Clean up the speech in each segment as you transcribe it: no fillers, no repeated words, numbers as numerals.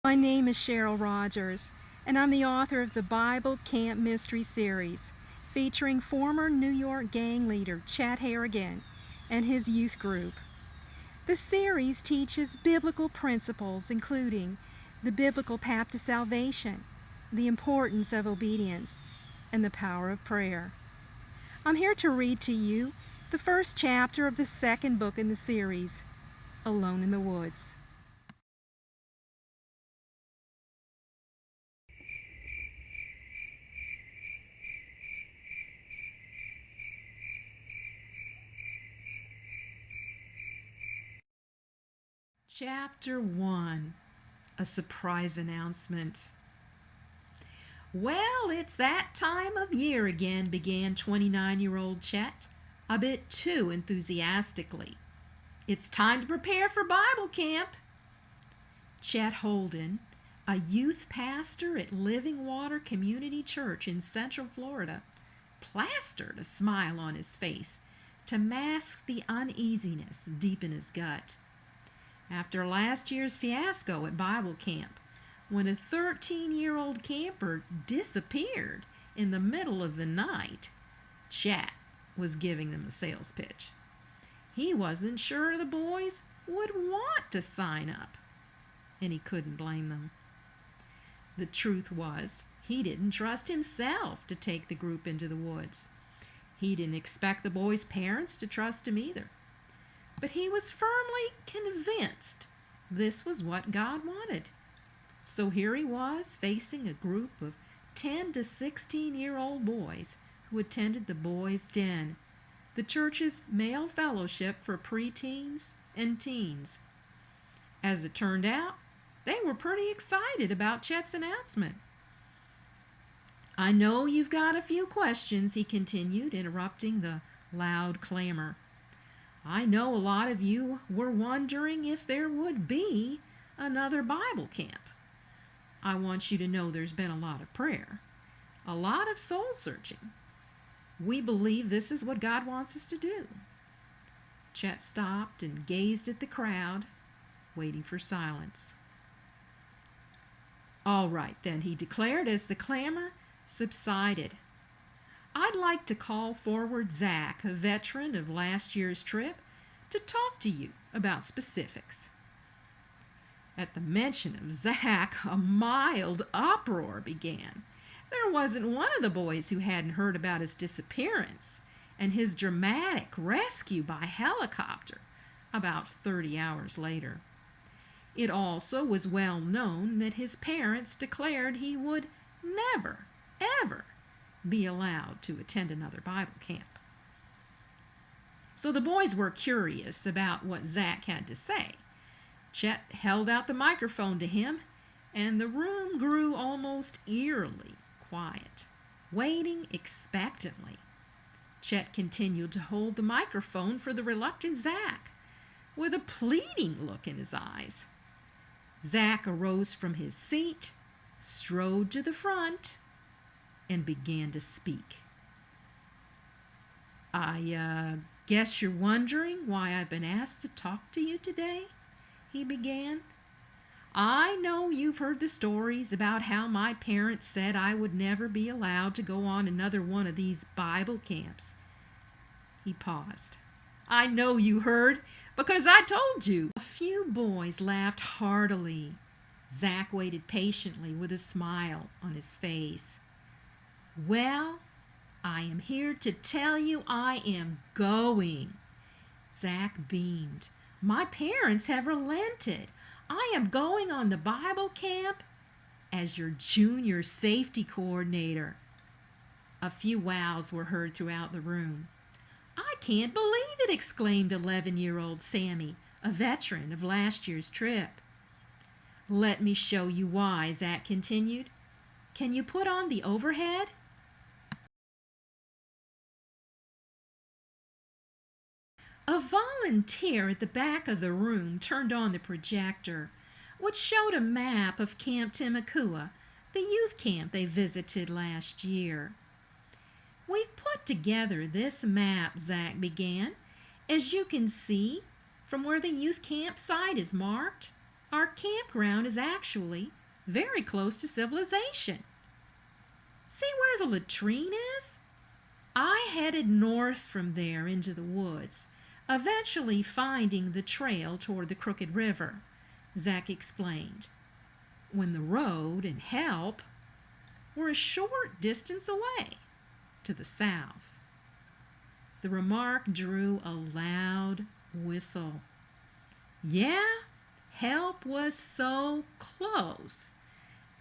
My name is Cheryl Rogers, and I'm the author of the Bible Camp Mystery Series, featuring former New York gang leader Chet Harrigan and his youth group. The series teaches biblical principles, including the biblical path to salvation, the importance of obedience, and the power of prayer. I'm here to read to you the first chapter of the second book in the series, Alone in the Woods. Chapter 1, A Surprise Announcement. Well, it's that time of year again, began 29-year-old Chet, a bit too enthusiastically. It's time to prepare for Bible camp. Chet Holden, a youth pastor at Living Water Community Church in Central Florida, plastered a smile on his face to mask the uneasiness deep in his gut. After last year's fiasco at Bible camp, when a 13-year-old camper disappeared in the middle of the night, Chet was giving them a sales pitch. He wasn't sure the boys would want to sign up, and he couldn't blame them. The truth was, he didn't trust himself to take the group into the woods. He didn't expect the boys' parents to trust him either. But he was firmly convinced this was what God wanted. So here he was, facing a group of 10 to 16-year-old boys who attended the Boys' Den, the church's male fellowship for preteens and teens. As it turned out, they were pretty excited about Chet's announcement. "I know you've got a few questions," he continued, interrupting the loud clamor. "I know a lot of you were wondering if there would be another Bible camp. I want you to know there's been a lot of prayer, a lot of soul searching. We believe this is what God wants us to do." Chet stopped and gazed at the crowd, waiting for silence. "All right, then," he declared as the clamor subsided. "I'd like to call forward Zach, a veteran of last year's trip, to talk to you about specifics." At the mention of Zach, a mild uproar began. There wasn't one of the boys who hadn't heard about his disappearance and his dramatic rescue by helicopter about 30 hours later. It also was well known that his parents declared he would never, ever be allowed to attend another Bible camp. So the boys were curious about what Zach had to say. Chet held out the microphone to him, and the room grew almost eerily quiet, waiting expectantly. Chet continued to hold the microphone for the reluctant Zach, with a pleading look in his eyes. Zach arose from his seat, strode to the front, and began to speak. "I guess you're wondering why I've been asked to talk to you today," he began. "I know you've heard the stories about how my parents said I would never be allowed to go on another one of these Bible camps." He paused. "I know you heard, because I told you." A few boys laughed heartily. Zach waited patiently with a smile on his face. "Well, I am here to tell you I am going." Zach beamed. "My parents have relented. I am going on the Bible camp as your junior safety coordinator." A few wows were heard throughout the room. "I can't believe it," exclaimed 11-year-old Sammy, a veteran of last year's trip. "Let me show you why," Zach continued. "Can you put on the overhead?" A volunteer at the back of the room turned on the projector, which showed a map of Camp Timakua, the youth camp they visited last year. "We've put together this map," Zach began. "As you can see, from where the youth camp site is marked, Our campground is actually very close to civilization. See where the latrine is? I headed north from there into the woods, eventually finding the trail toward the Crooked River, Zach explained, when the road and help were a short distance away to the south. The remark drew a loud whistle. Yeah, help was so close,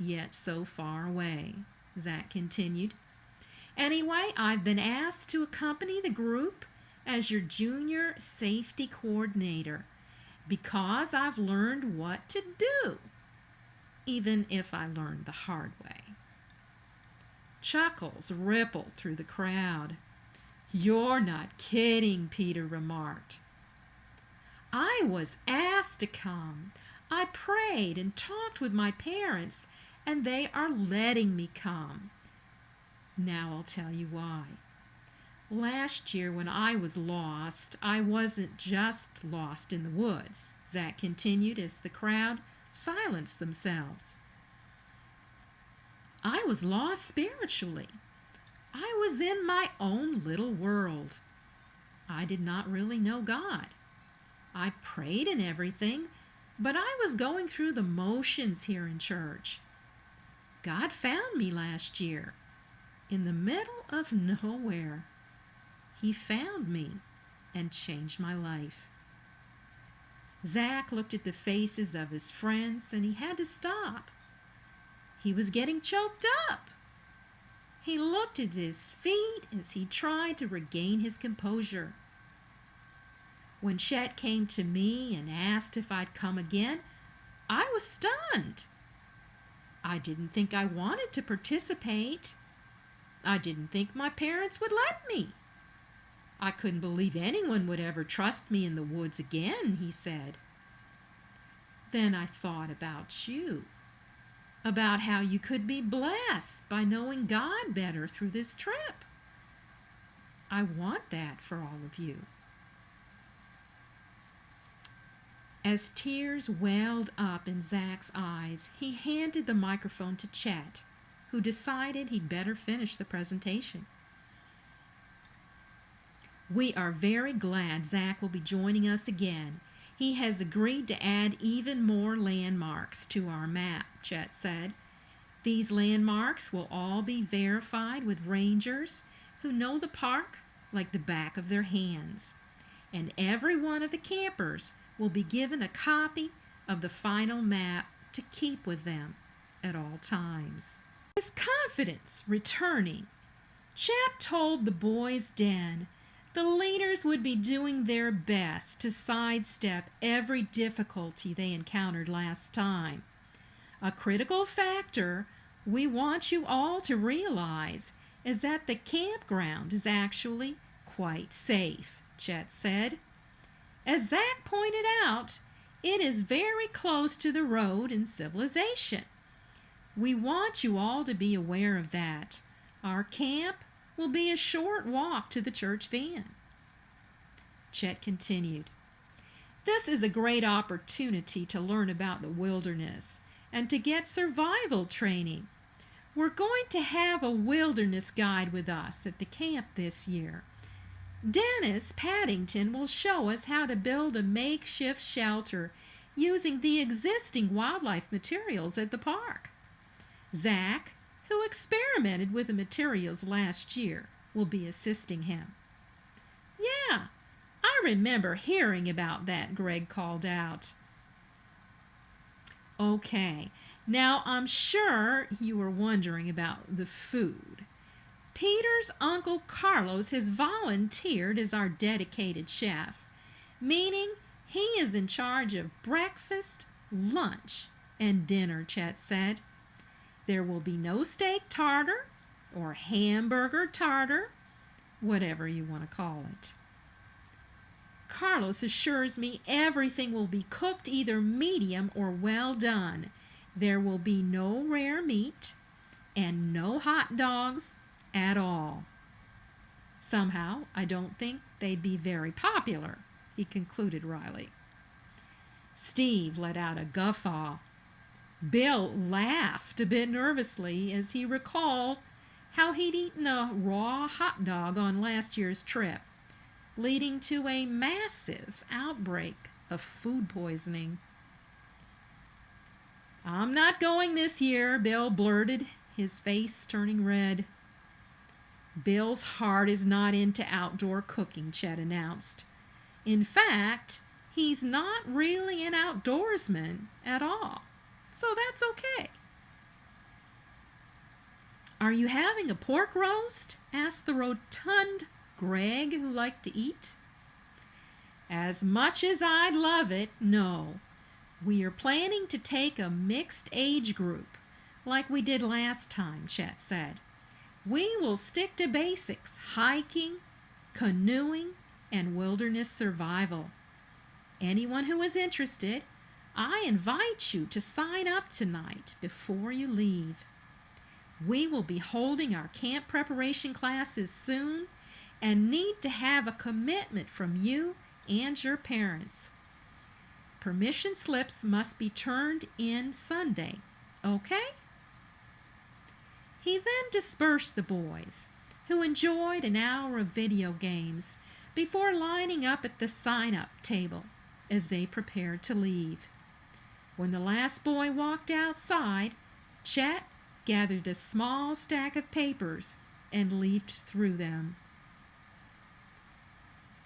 yet so far away, Zach continued. Anyway, I've been asked to accompany the group as your junior safety coordinator because I've learned what to do, even if I learned the hard way. Chuckles rippled through the crowd. You're not kidding, Peter remarked. I was asked to come. I prayed and talked with my parents, and they are letting me come. Now I'll tell you why. Last year when I was lost, I wasn't just lost in the woods, Zach continued as the crowd silenced themselves. I was lost spiritually. I was in my own little world. I did not really know God. I prayed and everything, but I was going through the motions here in church. God found me last year, in the middle of nowhere. He found me and changed my life. Zach looked at the faces of his friends and he had to stop. He was getting choked up. He looked at his feet as he tried to regain his composure. When Chet came to me and asked if I'd come again, I was stunned. I didn't think I wanted to participate. I didn't think my parents would let me. I couldn't believe anyone would ever trust me in the woods again, he said. Then I thought about you, about how you could be blessed by knowing God better through this trip. I want that for all of you. As tears welled up in Zach's eyes, he handed the microphone to Chet, who decided he'd better finish the presentation. We are very glad Zach will be joining us again. He has agreed to add even more landmarks to our map, Chet said. These landmarks will all be verified with rangers who know the park like the back of their hands. And every one of the campers will be given a copy of the final map to keep with them at all times. His confidence returning, Chet told the boys' den the leaders would be doing their best to sidestep every difficulty they encountered last time. A critical factor we want you all to realize is that the campground is actually quite safe, Chet said. As Zach pointed out, it is very close to the road and civilization. We want you all to be aware of that. Our camp will be a short walk to the church van. Chet continued, This is a great opportunity to learn about the wilderness and to get survival training. We're going to have a wilderness guide with us at the camp this year. Dennis Paddington will show us how to build a makeshift shelter using the existing wildlife materials at the park. Zach, who experimented with the materials last year, will be assisting him. Yeah, I remember hearing about that, Greg called out. Okay, now I'm sure you were wondering about the food. Peter's Uncle Carlos has volunteered as our dedicated chef, meaning he is in charge of breakfast, lunch, and dinner, Chet said. There will be no steak tartare or hamburger tartare, whatever you want to call it. Carlos assures me everything will be cooked either medium or well done. There will be no rare meat and no hot dogs at all. Somehow, I don't think they'd be very popular, he concluded wryly. Steve let out a guffaw. Bill laughed a bit nervously as he recalled how he'd eaten a raw hot dog on last year's trip, leading to a massive outbreak of food poisoning. "I'm not going this year," Bill blurted, his face turning red. "Bill's heart is not into outdoor cooking," Chet announced. "In fact, he's not really an outdoorsman at all, so that's okay." "Are you having a pork roast?" asked the rotund Greg, who liked to eat. "As much as I'd love it, no. We are planning to take a mixed age group, like we did last time," Chet said. "We will stick to basics: hiking, canoeing, and wilderness survival. Anyone who is interested, I invite you to sign up tonight before you leave. We will be holding our camp preparation classes soon and need to have a commitment from you and your parents. Permission slips must be turned in Sunday, okay?" He then dispersed the boys, who enjoyed an hour of video games before lining up at the sign-up table as they prepared to leave. When the last boy walked outside, Chet gathered a small stack of papers and leafed through them.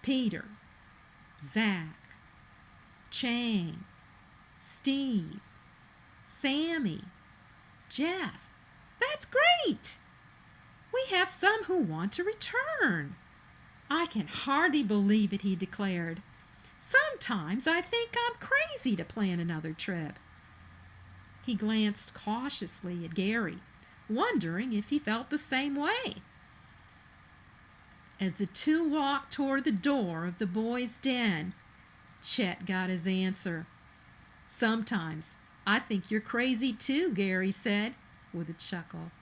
Peter, Zach, Chang, Steve, Sammy, Jeff. That's great! We have some who want to return. I can hardly believe it, he declared. Sometimes I think I'm crazy to plan another trip. He glanced cautiously at Gary, wondering if he felt the same way. As the two walked toward the door of the boys' den, Chet got his answer. "Sometimes I think you're crazy too," Gary said with a chuckle.